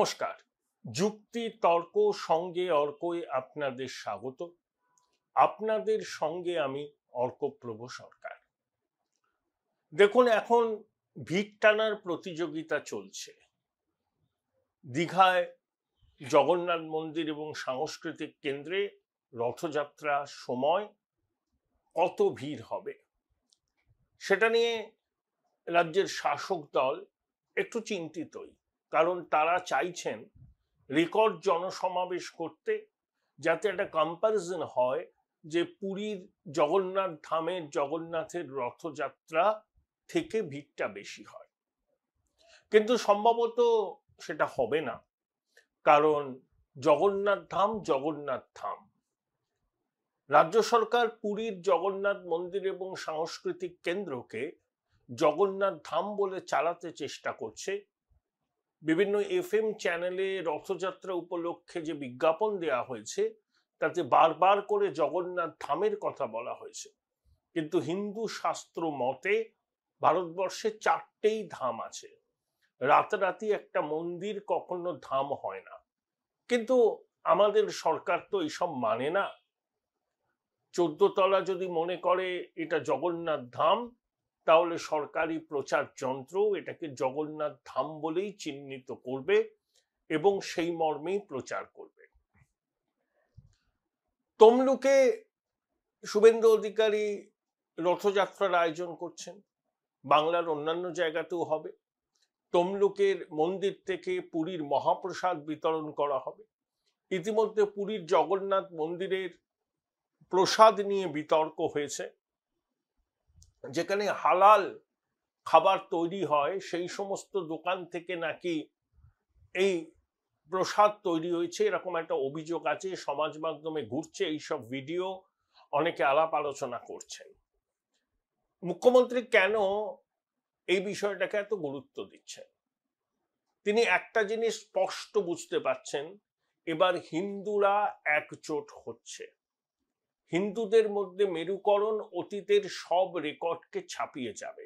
নমস্কার। যুক্তি তর্ক সঙ্গে অর্কই আপনাদের স্বাগত। আপনাদের সঙ্গে আমি অর্কপ্রভ সরকার। দেখুন, এখন ভিড় টানার প্রতিযোগিতা চলছে। দীঘায় জগন্নাথ মন্দির এবং সাংস্কৃতিক কেন্দ্রে রথযাত্রার সময় কত ভিড় হবে সেটা নিয়ে রাজ্যের শাসক দল একটু চিন্তিতই। কারণ তারা চাইছেন রেকর্ড জনসমাবেশ করতে, যাতে একটা কম্পারিজন হয় যে পুরীর জগন্নাথ ধামের জগন্নাথের রথযাত্রা থেকে ভিড়টা বেশি হয়। কিন্তু সম্ভবত সেটা হবে না, কারণ জগন্নাথ ধাম। রাজ্য সরকার পুরীর জগন্নাথ মন্দির এবং সাংস্কৃতিক কেন্দ্রকে জগন্নাথ ধাম বলে চালাতে চেষ্টা করছে। বিভিন্ন এফএম চ্যানেলে রথযাত্রা উপলক্ষে যে বিজ্ঞাপন দেওয়া হয়েছে তাতে বারবার করে জগন্নাথ ধামের কথা বলা হয়েছে। কিন্তু হিন্দু শাস্ত্র মতে ভারতবর্ষে 4টেই ধাম আছে। রাতারাতি একটা মন্দির কখনো ধাম হয় না। কিন্তু আমাদের সরকার তো এইসব মানে না। 14 তলা যদি মনে করে এটা জগন্নাথ ধাম, তাহলে সরকারি প্রচার যন্ত্র এটাকে জগন্নাথ ধাম বলেই চিহ্নিত করবে এবং সেই মর্মেই প্রচার করবে। তমলুকে শুভেন্দু অধিকারী রথযাত্রার আয়োজন করছেন, বাংলার অন্যান্য জায়গাতেও হবে। তমলুকের মন্দির থেকে পুরীর মহাপ্রসাদ বিতরণ করা হবে। ইতিমধ্যে পুরীর জগন্নাথ মন্দিরের প্রসাদ নিয়ে বিতর্ক হয়েছে। যেখানে হালাল খাবার তৈরি হয় সেই সমস্ত দোকান থেকে নাকি এই প্রসাদ তৈরি হয়েছে, এরকম একটা অভিযোগ আছে। সমাজ মাধ্যমে ঘুরছে এইসব ভিডিও, অনেকে আলাপ আলোচনা করছেন। মুখ্যমন্ত্রী কেন এই বিষয়টাকে এত গুরুত্ব দিচ্ছেন? তিনি একটা জিনিস স্পষ্ট বুঝতে পারছেন, এবার হিন্দুরা একজোট হচ্ছে। হিন্দুদের মধ্যে মেরুকরণ অতীতের সব রেকর্ডকে ছাপিয়ে যাবে।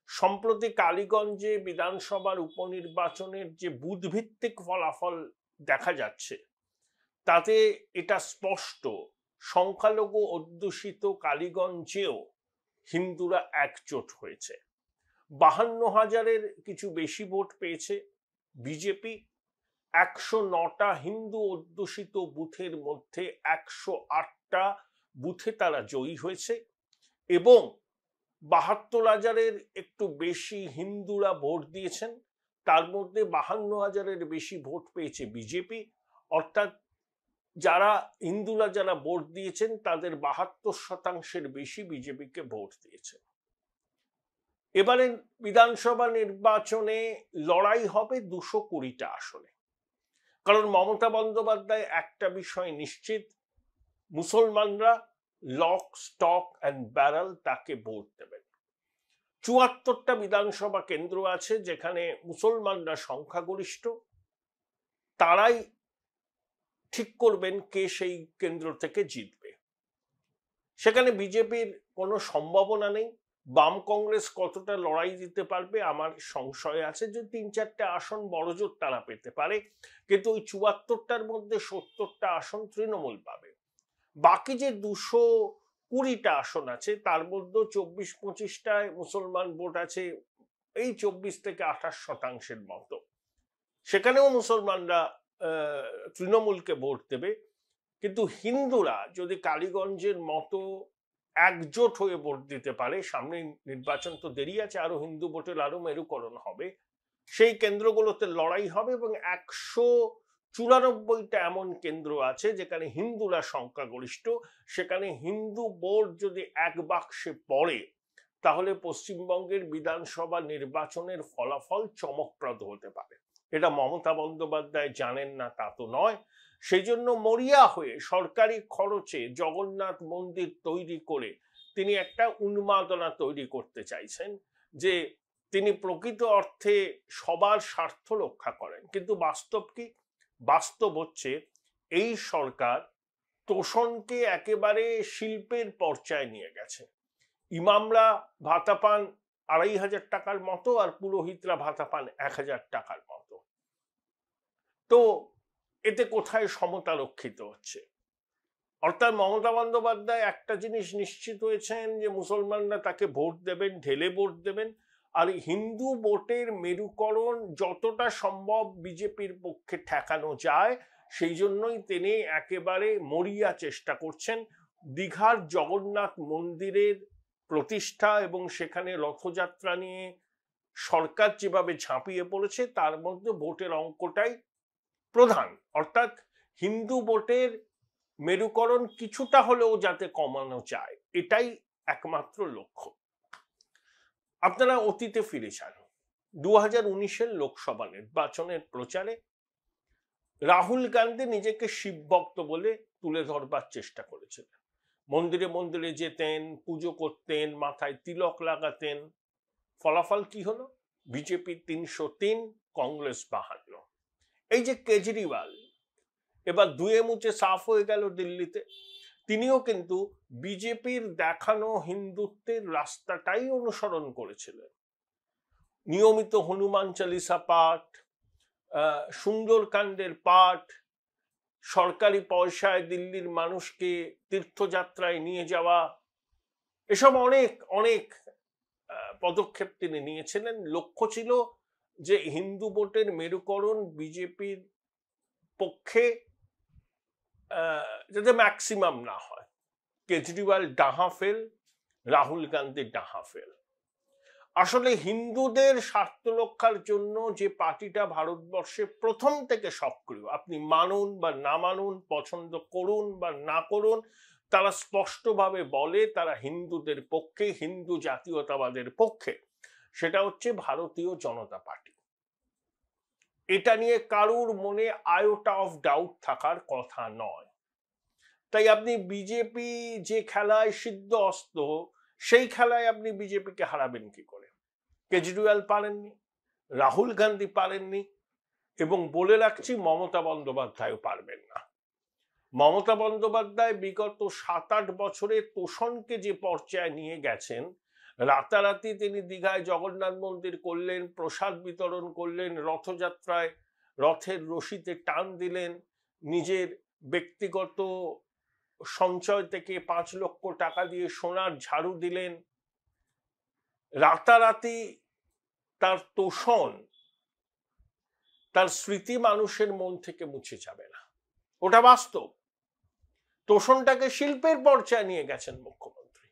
সম্প্রতি কালীগঞ্জে বিধানসভার উপনির্বাচনের যে বুথ ভিত্তিক ফলাফল দেখা যাচ্ছে, তাতে এটা স্পষ্ট, সংখ্যালঘু অধ্যুষিত কালীগঞ্জেও হিন্দুরা একজোট হয়েছে। 52,000-এর কিছু বেশি ভোট পেয়েছে বিজেপি। 109টা হিন্দু অধ্যুষিত বুথের মধ্যে 108টা বুথে তারা জয়ী হয়েছে এবং 72,000-এর একটু বেশি হিন্দুরা ভোট দিয়েছেন। তার মধ্যে 52,000-এর বেশি ভোট পেয়েছে বিজেপি। অর্থাৎ যারা ভোট দিয়েছেন তাদের 72% বেশি বিজেপিকে ভোট দিয়েছে। এবারে বিধানসভা নির্বাচনে লড়াই হবে 220টা আসনে। কারণ মমতা বন্দ্যোপাধ্যায় একটা বিষয় নিশ্চিত, মুসলমানরা লক স্টক অ্যান্ড ব্যারেল তাকে ভোট দেবেন। 74টা বিধানসভা কেন্দ্র আছে যেখানে মুসলমানরা সংখ্যাগরিষ্ঠ। তারাই ঠিক করবেন কে সেই কেন্দ্র থেকে জিতবে। সেখানে বিজেপির কোনো সম্ভাবনা নেই। বাম কংগ্রেস কতটা লড়াই দিতে পারবে আমার সংশয় আছে, যে 3-4টে আসন বড়জোর তারা পেতে পারে। কিন্তু ওই 74টার মধ্যে 70টা আসন তৃণমূল পাবে। বাকি যে 220টা আসন আছে তার মধ্যে 24-25টায় মুসলমান ভোট আছে, এই 24 থেকে 28% মতো। সেখানেও মুসলমানরা তৃণমূলকে ভোট দেবে। কিন্তু হিন্দুরা যদি কালীগঞ্জের মতো একজোট হয়ে ভোট দিতে পারে, সামনে নির্বাচন তো দেরি আছে, আরো হিন্দু ভোটের আরো মেরুকরণ হবে, সেই কেন্দ্রগুলোতে লড়াই হবে। এবং 194টা এমন কেন্দ্র আছে যেখানে হিন্দুরা সংখ্যাগরিষ্ঠ। সেখানে হিন্দু ভোট যদি এক বাক্সে পড়ে, তাহলে পশ্চিমবঙ্গের বিধানসভা নির্বাচনের ফলাফল চমকপ্রদ হতে পারে। এটা মমতা বন্দ্যোপাধ্যায় জানেন না তা তো নয়। সেই জন্য মরিয়া হয়ে সরকারি খরচে জগন্নাথ মন্দির তৈরি করে তিনি একটা উন্মাদনা তৈরি করতে চাইছেন, যে তিনি প্রকৃত অর্থে সবার স্বার্থ রক্ষা করেন। কিন্তু বাস্তব কি? বাস্তব হচ্ছে এই সরকার তোষণকে একেবারে শিল্পের পর্যায়ে নিয়ে গেছে। ইমামরা ভাতা পান 2,500 টাকার মতো, আর পুরোহিতরা ভাতা পান 1,000 টাকার মতো। তো এতে কোথায় সমতা রক্ষিত হচ্ছে? অর্থাৎ মমতা বন্দ্যোপাধ্যায় একটা জিনিস নিশ্চিত হয়েছেন যে মুসলমানরা তাকে ভোট দেবেন, ঢেলে ভোট দেবেন, আর হিন্দু ভোটের মেরুকরণ যতটা সম্ভব বিজেপির পক্ষে ঠেকানো যায় সেই জন্যই তিনি একেবারে মরিয়া চেষ্টা করছেন। দীঘার জগন্নাথ মন্দিরের প্রতিষ্ঠা এবং সেখানে রথযাত্রা নিয়ে সরকার যেভাবে ঝাঁপিয়ে পড়েছে তার মধ্যে ভোটের অঙ্কটাই প্রধান। অর্থাৎ হিন্দু ভোটের মেরুকরণ কিছুটা হলেও যাতে কমানো যায়, এটাই একমাত্র লক্ষ্য। আপনারা অতীতে ফিরে যান, 2019-এর লোকসভা নির্বাচনের প্রচারে রাহুল গান্ধী নিজেকে শিবভক্ত বলে তুলে ধরবার চেষ্টা করেছিলেন। মন্দিরে মন্দিরে যেতেন, পুজো করতেন, মাথায় তিলক লাগাতেন। ফলাফল কি হলো? বিজেপি 303, কংগ্রেস 52। এই যে কেজরিওয়াল এবার দুয়ে মুচে সাফ হয়ে গেল দিল্লিতে, তিনিও কিন্তু বিজেপির দেখানো হিন্দুত্বের রাস্তাটাই অনুসরণ করেছিলেন। নিয়মিত হনুমান চালিসা পাঠ, সুন্দরকাণ্ডের পাঠ, সরকারি পয়সায় দিল্লির মানুষকে তীর্থযাত্রায় নিয়ে যাওয়া, এসব অনেক অনেক পদক্ষেপ তিনি নিয়েছিলেন। লক্ষ্য ছিল যে হিন্দু ভোটের মেরুকরণ বিজেপির পক্ষে যাতে ম্যাক্সিমাম না হয়। কেজরিওয়াল ডাহা ফেল, রাহুল গান্ধী ডাহা ফেল। আসলে হিন্দুদের স্বার্থ রক্ষার জন্য যে পার্টিটা ভারতবর্ষে প্রথম থেকে সক্রিয়, আপনি মানুন বা না মানুন, পছন্দ করুন বা না করুন, তারা স্পষ্টভাবে বলে তারা হিন্দুদের পক্ষে, হিন্দু জাতীয়তাবাদের পক্ষে, সেটা হচ্ছে ভারতীয় জনতা পার্টি। এটা নিয়ে কারুর মনে আয়োটা অফ ডাউট থাকার কথা নয়। তাই আপনি বিজেপি যে খেলায় সিদ্ধ অস্ত, সেই খেলায় আপনি বিজেপিকে হারাবেন কি করে? কেজরিওয়াল পারেননি, রাহুল গান্ধী পারেননি, এবং বলে রাখছি মমতা বন্দ্যোপাধ্যায়ও পারবেন না। মমতা বন্দ্যোপাধ্যায় বিগত 7-8 বছরে তোষণকে যে পর্যায়ে নিয়ে গেছেন, রাতারাতি তিনি দীঘায় জগন্নাথ মন্দির করলেন, প্রসাদ বিতরণ করলেন, রথযাত্রায় রথের রশিতে টান দিলেন, নিজের ব্যক্তিগত সঞ্চয় থেকে 5 লক্ষ টাকা দিয়ে সোনার ঝাড়ু দিলেন। রাতারাতি তার তোষণ, তার স্মৃতি মানুষের মন থেকে মুছে যাবে না, ওটা বাস্তব। তোষণটাকে শিল্পের পর্যায়ে নিয়ে গেছেন মুখ্যমন্ত্রী।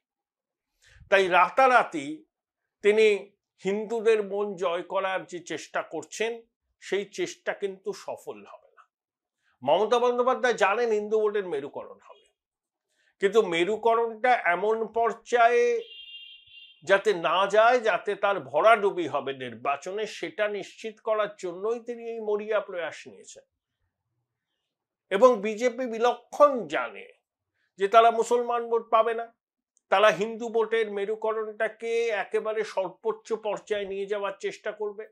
তাই রাতারাতি তিনি হিন্দুদের মন জয় করার যে চেষ্টা করছেন, সেই চেষ্টা কিন্তু সফল হবে না। মমতা বন্দ্যোপাধ্যায় জানেন হিন্দু ভোটের মেরুকরণ হবে, কিন্তু মেরুকরণটা এমন পর্যায়ে যাতে না যায়, যাতে তার ভরাডুবি হবে নির্বাচনে, সেটা নিশ্চিত করার জন্যই তিনি এই মরিয়া প্রয়াস নিয়েছেন। এবং বিজেপি বিলক্ষণ জানে যে তারা মুসলমান ভোট পাবে না, তারা হিন্দু ভোটের মেরুকরণটাকে একেবারে সর্বোচ্চ পর্যায়ে নিয়ে যাওয়ার চেষ্টা করবে।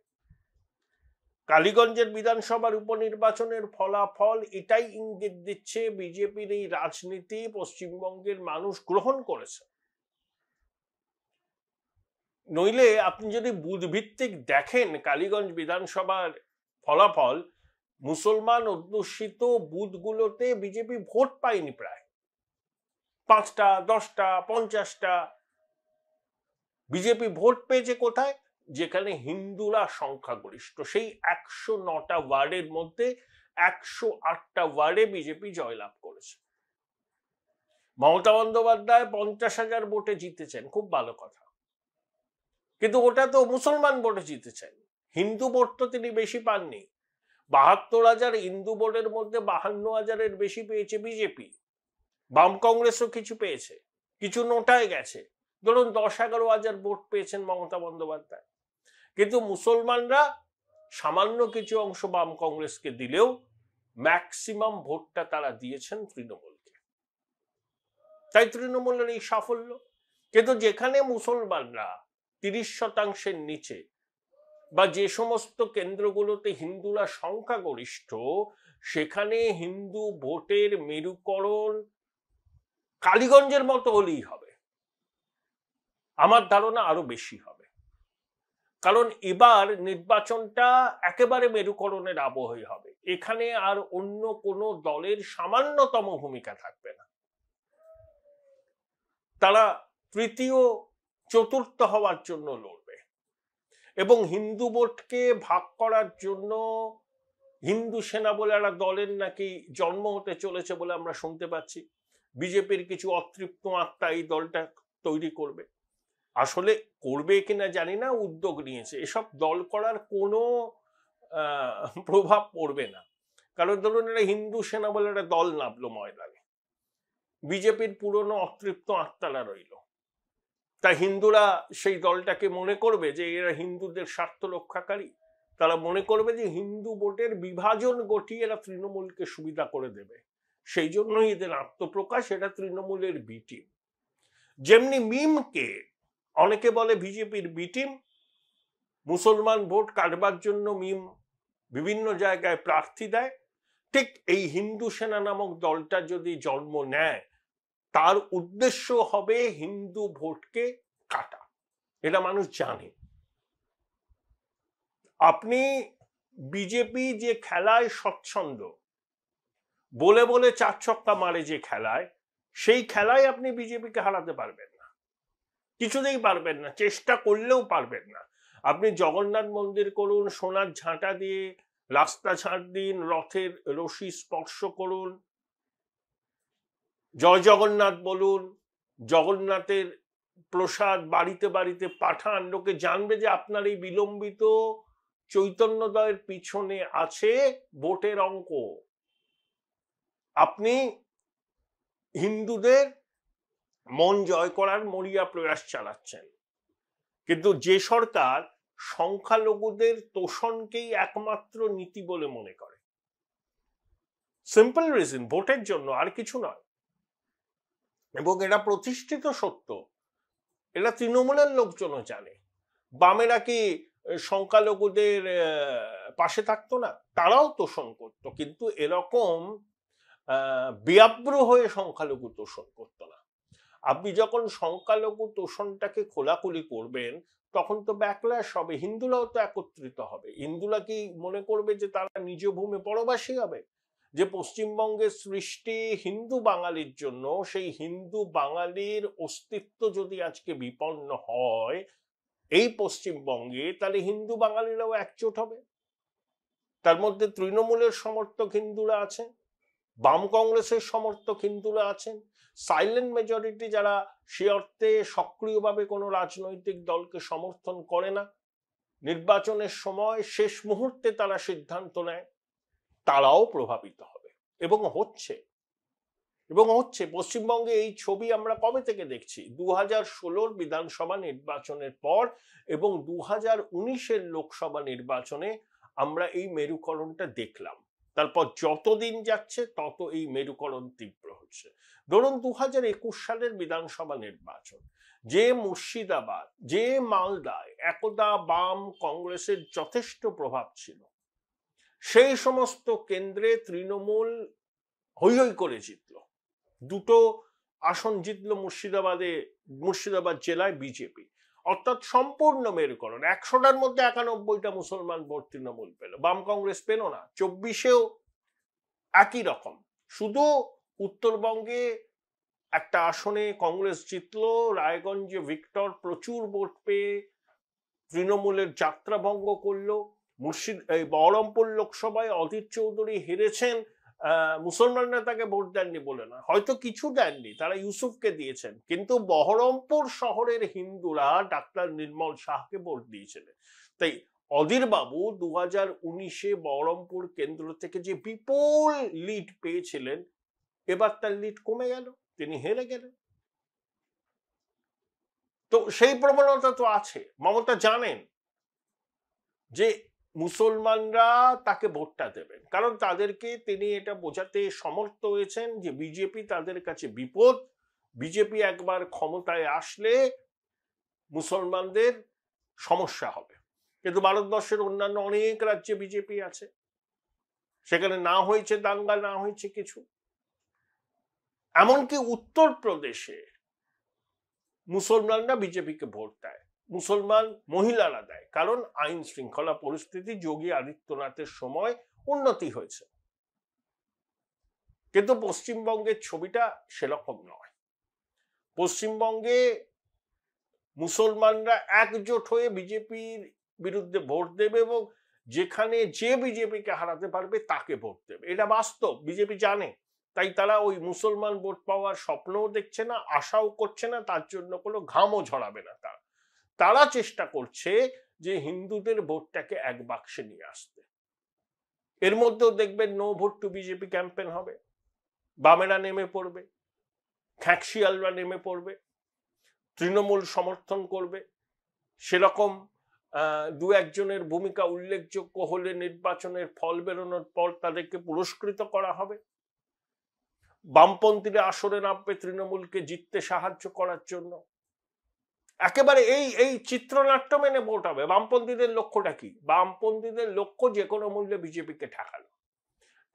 কালীগঞ্জের বিধানসভার উপনির্বাচনের ফলাফল এটাই ইঙ্গিত দিচ্ছে, বিজেপির এই রাজনীতি পশ্চিমবঙ্গের মানুষ গ্রহণ করেছে। নইলে আপনি যদি বুথ ভিত্তিক দেখেন কালীগঞ্জ বিধানসভার ফলাফল, মুসলমান অধ্যুষিত বুথগুলোতে বিজেপি ভোট পায়নি, প্রায় 5টা, 10টা, 50টা। বিজেপি ভোট পেয়েছে কোথায়? যেখানে হিন্দুরা সংখ্যাগরিষ্ঠ। সেই 109টা ওয়ার্ডের মধ্যে 108টা ওয়ার্ডে বিজেপি জয়লাভ করেছে। মমতা বন্দ্যোপাধ্যায় 50,000 ভোটে জিতেছেন, খুব ভালো কথা, কিন্তু ওটা তো মুসলমান ভোটে জিতেছেন, হিন্দু ভোট তো তিনি বেশি পাননি। 72,000 হিন্দু ভোটের মধ্যে 52,000-এর বেশি পেয়েছে বিজেপি। বাম কংগ্রেসও কিছু পেয়েছে, কিছু নোটায় গেছে, ধরুন 10-11,000 ভোট পেয়েছেন মমতা বন্দ্যোপাধ্যায়। কিন্তু মুসলমানরা সামান্য কিছু অংশ বাম কংগ্রেসকে দিলেও ম্যাক্সিমাম ভোটটা তারা দিয়েছেন তৃণমূলকে। তাই তৃণমূলের এই সাফল্য। কিন্তু যেখানে মুসলমানরা 30%-এর নিচে, বা যে সমস্ত কেন্দ্রগুলোতে হিন্দুরা সংখ্যাগরিষ্ঠ, সেখানে হিন্দু ভোটের মেরুকরণ কালীগঞ্জের মতো হলেই হবে, আমার ধারণা আরো বেশি হবে। কারণ এবার নির্বাচনটা একেবারে মেরুকরণের আবহে হবে, এখানে আর অন্য কোনো দলের সামান্যতম ভূমিকা থাকবে না। তারা তৃতীয় চতুর্থ হওয়ার জন্য লড়বে এবং হিন্দু ভোটকে ভাগ করার জন্য হিন্দু সেনা বলে একটা দলের নাকি জন্ম হতে চলেছে বলে আমরা শুনতে পাচ্ছি। বিজেপির কিছু অতৃপ্ত আত্মা এই দলটা তৈরি করবে, আসলে করবে কিনা জানি না, উদ্যোগ নিয়েছে। এসব দল করার কোনো প্রভাব পড়বে না, কারণ ধরুন একটা হিন্দু সেনা বলে একটা দল নামলো ময়দানে, বিজেপির পুরনো অতৃপ্ত আত্মারা রইল, তা হিন্দুরা সেই দলটাকে মনে করবে যে এরা হিন্দুদের স্বার্থ রক্ষাকারী? তারা মনে করবে যে হিন্দু ভোটের বিভাজন ঘটিয়ে এরা তৃণমূলকে সুবিধা করে দেবে, সেই জন্যই এদের আত্মপ্রকাশ, এটা তৃণমূলের বি টিম। যেমনি মিমকে অনেকে বলে বিজেপির বি টিম, মুসলমান ভোট কাটবার জন্য মিম বিভিন্ন জায়গায় প্রার্থী দেয়, ঠিক এই হিন্দু সেনা নামক দলটা যদি জন্ম নেয় তার উদ্দেশ্য হবে হিন্দু ভোটকে কাটা, এটা মানুষ জানে। আপনি বিজেপি যে খেলায় স্বচ্ছন্দ, বলে বলে চার ছক্কা মারে যে খেলায়, সেই খেলায় আপনি বিজেপিকে হারাতে পারবেন না, কিছুতেই পারবেন না, চেষ্টা করলেও পারবেন না। আপনি জগন্নাথ মন্দির করুন, সোনার ঝাঁটা দিয়ে রাস্তা ছাড় দিন, রথের রশি স্পর্শ করুন, জয় জগন্নাথ বলুন, জগন্নাথের প্রসাদ বাড়িতে বাড়িতে পাঠান, লোকে জানবে যে আপনার এই বিলম্বিত চৈতন্যদয়ের পিছনে আছে ভোটের অঙ্ক। আপনি হিন্দুদের মন জয় করার মরিয়া প্রয়াস চালাচ্ছেন, কিন্তু যে সরকার সংখ্যালঘুদের তোষণকেই একমাত্র নীতি বলে মনে করে, সিম্পল রিজন, ভোটের জন্য, আর কিছু নয়, এবং এটা প্রতিষ্ঠিত সত্য, এটা তৃণমূলের লোকজনও জানে। বামেরা কি সংখ্যালঘুদের পাশে থাকতো না? তারাও তোষণ করত, কিন্তু এরকম বেআব্র হয়ে সংখ্যালঘু তোষণ করতো না। আপনি যখন সংখ্যালঘু তোষণটাকে খোলাখুলি করবেন তখন তো ব্যাকল্যাশ হবে, হিন্দুরাও তো একত্রিত হবে। হিন্দুরা কি মনে করবে যে তারা নিজ ভূমি পরবাসী হবে? যে পশ্চিমবঙ্গের সৃষ্টি হিন্দু বাঙালির জন্য, সেই হিন্দু বাঙালির অস্তিত্ব যদি আজকে বিপন্ন হয় এই পশ্চিমবঙ্গে, তাহলে হিন্দু বাঙালিরাও একজোট হবে। তার মধ্যে তৃণমূলের সমর্থক হিন্দুরা আছেন, বাম কংগ্রেসের সমর্থক হিন্দুরা আছেন, সাইলেন্ট মেজরিটি যারা সে অর্থে সক্রিয়ভাবে কোনো রাজনৈতিক দলকে সমর্থন করে না, নির্বাচনের সময় শেষ মুহূর্তে তারা সিদ্ধান্ত নেয়, তারাও প্রভাবিত হবে। এবং হচ্ছে পশ্চিমবঙ্গে এই ছবি আমরা কবে থেকে দেখছি? 2016 বিধানসভা নির্বাচনের পর এবং 2019 লোকসভা নির্বাচনে আমরা এই মেরুকরণটা দেখলাম। তারপর যত দিন যাচ্ছে তত এই মেরুকরণ তীব্র হচ্ছে। ধরুন 2021 সালের বিধানসভা নির্বাচন, যে মুর্শিদাবাদ, যে মালদায় একদা বাম কংগ্রেসের যথেষ্ট প্রভাব ছিল, সেই সমস্ত কেন্দ্রে তৃণমূল হৈ হৈ করে জিতল, দুটো আসন জিতল মুর্শিদাবাদ জেলায় বিজেপি, অর্থাৎ সম্পূর্ণ মেরুকরণ। 100টার মধ্যে 91টা মুসলমান ভোট তৃণমূল পেল, বাম কংগ্রেস পেল না। 24-এও একই রকম, শুধু উত্তরবঙ্গে একটা আসনে কংগ্রেস জিতলো, রায়গঞ্জে ভিক্টর প্রচুর ভোট পেয়ে তৃণমূলের যাত্রা ভঙ্গ করলো। বহরমপুর লোকসভায় অধীর চৌধুরী হেরেছেন, মুসলমানরা তাকে ভোট দেননি বলে না, হয়তো কিছু দেননি, তারা ইউসুফকে দিয়েছেন, কিন্তু বহরমপুর শহরের হিন্দুরা ডাক্তার নির্মল শাহকে ভোট দিয়েছিলেন। তাই অধীর বাবু 2019-এ বহরমপুর কেন্দ্র থেকে যে বিপুল লিড পেয়েছিলেন, এবার তার লিড কমে গেল, তিনি হেরে গেলেন। তো সেই প্রবণতা তো আছে। মমতা জানেন যে মুসলমানরা তাকে ভোটটা দেবেন, কারণ তাদেরকে তিনি এটা বোঝাতে সমর্থ হয়েছেন যে বিজেপি তাদের কাছে বিপদ, বিজেপি একবার ক্ষমতায় আসলে মুসলমানদের সমস্যা হবে। কিন্তু ভারতবর্ষের অন্যান্য অনেক রাজ্যে বিজেপি আছে, সেখানে না হয়েছে দাঙ্গা, না হয়েছে কিছু। এমনকি উত্তরপ্রদেশে মুসলমানরা বিজেপিকে ভোট দেয়, মুসলমান মহিলারা দেয়, কারণ আইন শৃঙ্খলা পরিস্থিতি যোগী আদিত্যনাথের সময় উন্নতি হয়েছে। কিন্তু পশ্চিমবঙ্গের ছবিটা সেরকম নয়। পশ্চিমবঙ্গে মুসলমানরা একজোট হয়ে বিজেপির বিরুদ্ধে ভোট দেবে এবং যেখানে যে বিজেপিকে হারাতে পারবে তাকে ভোট দেবে, এটা বাস্তব। বিজেপি জানে, তাই তারা ওই মুসলমান ভোট পাওয়ার স্বপ্নও দেখছে না, আশাও করছে না, তার জন্য কোনো ঘামও ঝরাবে না। তারা চেষ্টা করছে যে হিন্দুদের ভোটটাকে এক বাক্সে নিয়ে আসতে। এর মধ্যেও দেখবেন no vote to BJP campaign হবে, বামেরা নেমে পড়বে, খ্যাকশিয়ালরা নেমে পড়বে, তৃণমূল সমর্থন করবে। সেরকম দু একজনের ভূমিকা উল্লেখযোগ্য হলে নির্বাচনের ফল বেরোনোর পর তাদেরকে পুরস্কৃত করা হবে। বামপন্থীরা আসরে নামবে তৃণমূলকে জিততে সাহায্য করার জন্য। একেবারে এই চিত্রনাট্য মেনে ভোট হবে। বামপন্থীদের লক্ষ্যটা কি? বামপন্থীদের লক্ষ্য যে কোনো মূল্যে বিজেপিকে ঠেকানো।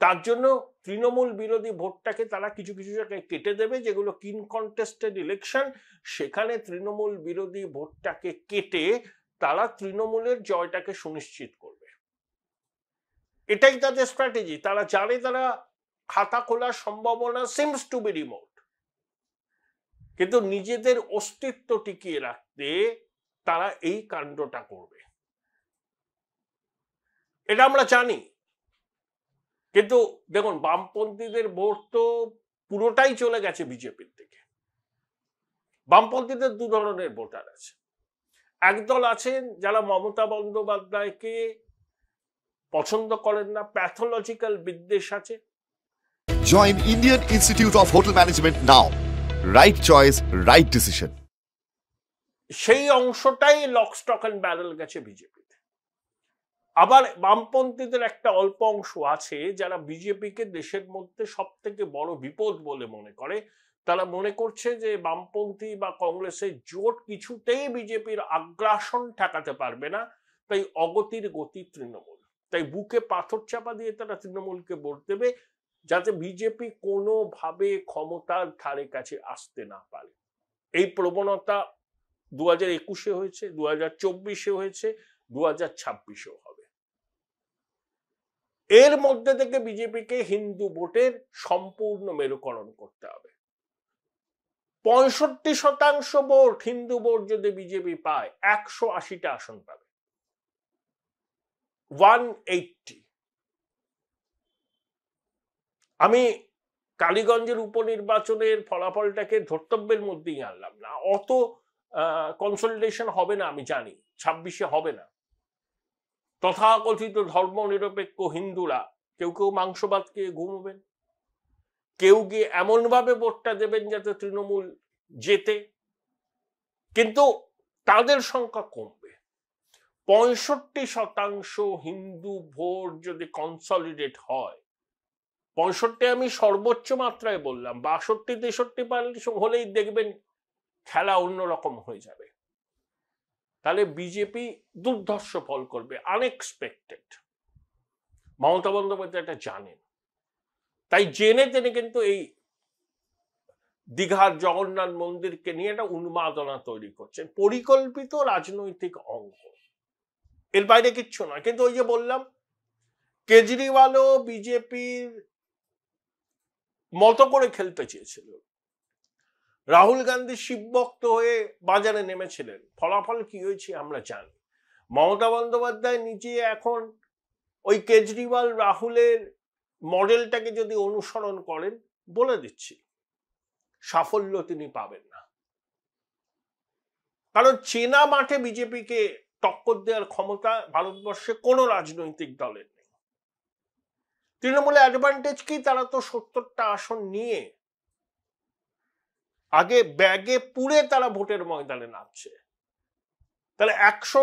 তার জন্য তৃণমূল বিরোধী ভোটটাকে তারা কিছু কিছু জায়গায় কেটে দেবে, যেগুলো ইনকন্টেস্টেড ইলেকশন, সেখানে তৃণমূল বিরোধী ভোটটাকে কেটে তারা তৃণমূলের জয়টাকে সুনিশ্চিত করবে। এটাই তাদের স্ট্র্যাটেজি। তারা জানে তারা খাতা খোলার সম্ভাবনা সিমস টু বি রিমোট, কিন্তু নিজেদের অস্তিত্ব টিকিয়ে রাখতে তারা এই কাণ্ডটা করবে, এটা আমরা জানি। কিন্তু দেখুন, বামপন্থীদের ভোট তো পুরোটাই চলে গেছে বিজেপির দিকে। বামপন্থীদের দু ধরনের ভোটার আছে। একদল আছেন যারা মমতা বন্দ্যোপাধ্যায়কে পছন্দ করেন না, প্যাথোলজিক্যাল বিদ্বেষ আছে। Join Indian Institute of Hotel Management now. Right choice, right decision. সেই অংশটাই লক স্টক অ্যান্ড ব্যারেল গেছে বিজেপিতে। আবার বামপন্থীদের একটা অল্প অংশ আছে যারা বিজেপিকে দেশের মধ্যে সব থেকে বড় বিপদ বলে মনে করে। তারা মনে করছে যে বামপন্থী বা কংগ্রেসের জোট কিছুতেই বিজেপির আগ্রাসন ঠেকাতে পারবে না, তাই অগতির গতি তৃণমূল। তাই বুকে পাথর চাপা দিয়ে তারা তৃণমূলকে ভোট দেবে, যাতে বিজেপি কোনোভাবে ক্ষমতার ধারে কাছে আসতে না পারে। এই প্রবণতা 2021-এ হয়েছে, 2024-এ হয়েছে, 2026-এও হবে। এর মধ্যে থেকে বিজেপিকে হিন্দু ভোটের সম্পূর্ণ মেরুকরণ করতে হবে। 65% ভোট হিন্দু ভোট যদি বিজেপি পায়, 180টা আসন পাবে, 180। আমি কালীগঞ্জের উপনির্বাচনের ফলাফলটাকে ধর্তব্যের মধ্যেই আনলাম না। অত কনসলিডেশন হবে না, আমি জানি 26-এ হবে না। তথাকথিত ধর্ম নিরপেক্ষ হিন্দুরা কেউ কেউ মাংসবাদ খেয়ে ঘুমবেন, কেউ গিয়ে এমন ভাবে ভোটটা দেবেন যাতে তৃণমূল জেতে, কিন্তু তাদের সংখ্যা কমবে। 65% হিন্দু ভোট যদি কনসলিডেট হয়, 65 আমি সর্বোচ্চ মাত্রায় বললাম, 62-63 হলেই দেখবেন খেলা অন্যরকম হয়ে যাবে। তাহলে বিজেপি দুর্ধর্ষ ফল করবে, আনএক্সপেক্টেড। মমতা বন্দ্যোপাধ্যায় এটা জানেন, তাই জেনে জেনে কিন্তু এই দীঘার জগন্নাথ মন্দিরকে নিয়ে একটা উন্মাদনা তৈরি করছেন, পরিকল্পিত রাজনৈতিক অঙ্গ, এর বাইরে কিচ্ছু নয়। কিন্তু ওই যে বললাম, কেজরিওয়ালও বিজেপির মতো করে খেলতে চেয়েছিল। রাহুল গান্ধী শিবভক্ত হয়ে বাজারে নেমেছিলেন, ফলাফল কি হয়েছে আমরা জানি। মমতা বন্দ্যোপাধ্যায় নিজে এখন ওই কেজরিওয়াল রাহুলের মডেলটাকে যদি অনুসরণ করেন, বলে দিচ্ছি সাফল্য তিনি পাবেন না। কারণ চেনা মাঠে বিজেপিকে টক্কর দেওয়ার ক্ষমতা ভারতবর্ষে কোনো রাজনৈতিক দলের নেই। তৃণমূলের অ্যাডভান্টেজ কি? তারা তো 70টা আসন নিয়ে আগে ব্যাগে পুরে তারা ভোটের ময়দানে নামছে। তাহলে 100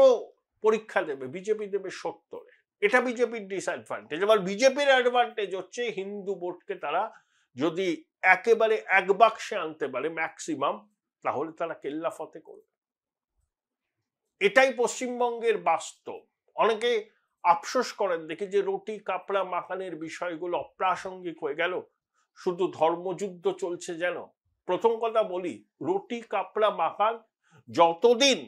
পরীক্ষা দেবে, বিজেপি দেবে 70। এটা বিজেপির ডিসঅ্যাডভান্টেজ। এবার বিজেপির অ্যাডভান্টেজ হচ্ছে হিন্দু ভোটকে তারা যদি একেবারে এক বাক্সে আনতে পারে ম্যাক্সিমাম, তাহলে তারা কেল্লা ফতে করবে। এটাই পশ্চিমবঙ্গের বাস্তব। অনেকে আফসোস করেন দেখে যে রুটি কাপড়া মাখানের বিষয়গুলো অপ্রাসঙ্গিক হয়ে গেল, শুধু ধর্মযুদ্ধ চলছে যেন। প্রথম কথা বলি, রুটি কাপড়া মাখান যতদিন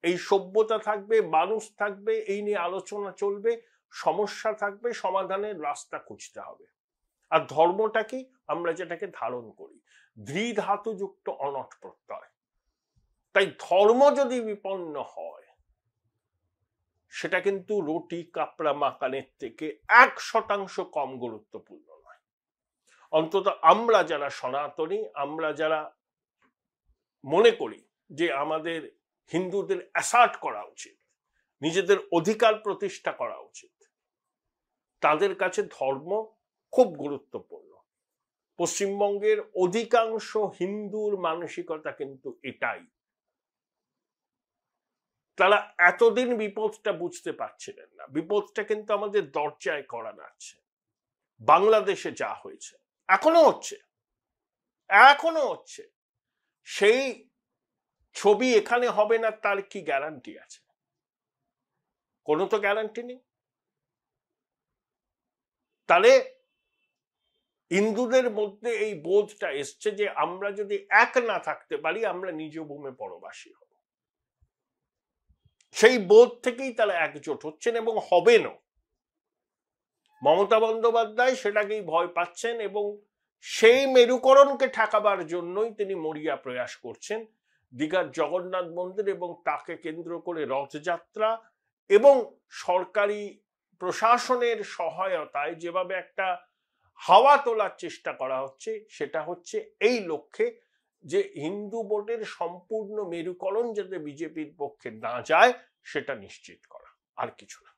এই সভ্যতা থাকবে, মানুষ থাকবে, এই নিয়ে আলোচনা চলবে, সমস্যা থাকবে, সমাধানের রাস্তা খুঁজতে হবে। আর ধর্মটা কি? আমরা যেটাকে ধারণ করি, ধৃধাতুযুক্ত অনট প্রত্যয়। তাই ধর্ম যদি বিপন্ন হয়, সেটা কিন্তু রুটি কাপড়া মাকানের থেকে 1% কম গুরুত্বপূর্ণ নয়। অন্তত আমরা যারা সনাতনী, আমরা যারা মনে করি যে আমাদের হিন্দুদের অ্যাসার্ট করা উচিত, নিজেদের অধিকার প্রতিষ্ঠা করা উচিত, তাদের কাছে ধর্ম খুব গুরুত্বপূর্ণ। পশ্চিমবঙ্গের অধিকাংশ হিন্দুর মানসিকতা কিন্তু এটাই। তারা এতদিন বিপদটা বুঝতে পারছিলেন না, বিপদটা কিন্তু আমাদের দরজায় করা নাড়ছে। বাংলাদেশে যা হয়েছে, এখনো হচ্ছে, সেই ছবি এখানে হবে না তার কি গ্যারান্টি আছে? কোনো তো গ্যারান্টি নেই। তাহলে হিন্দুদের মধ্যে এই বোধটা এসছে যে আমরা যদি এক না থাকতে পারি, আমরা নিজ ভূমে পরবাসী হব। সেই বোধ থেকেই তারা একজোট হচ্ছেন এবং হবেনও। মমতা বন্দ্যোপাধ্যায় সেটাকেই ভয় পাচ্ছেন এবং সেই মেরুকরণকে ঠেকাবার জন্যই তিনি মরিয়া প্রয়াস করছেন। দীঘার জগন্নাথ মন্দির এবং তাকে কেন্দ্র করে রথযাত্রা এবং সরকারি প্রশাসনের সহায়তায় যেভাবে একটা হাওয়া তোলার চেষ্টা করা হচ্ছে, সেটা হচ্ছে এই লক্ষ্যে যে হিন্দু ভোটের সম্পূর্ণ মেরুকরণ যাতে বিজেপির পক্ষে না যায় সেটা নিশ্চিত করা, আর কিছু না।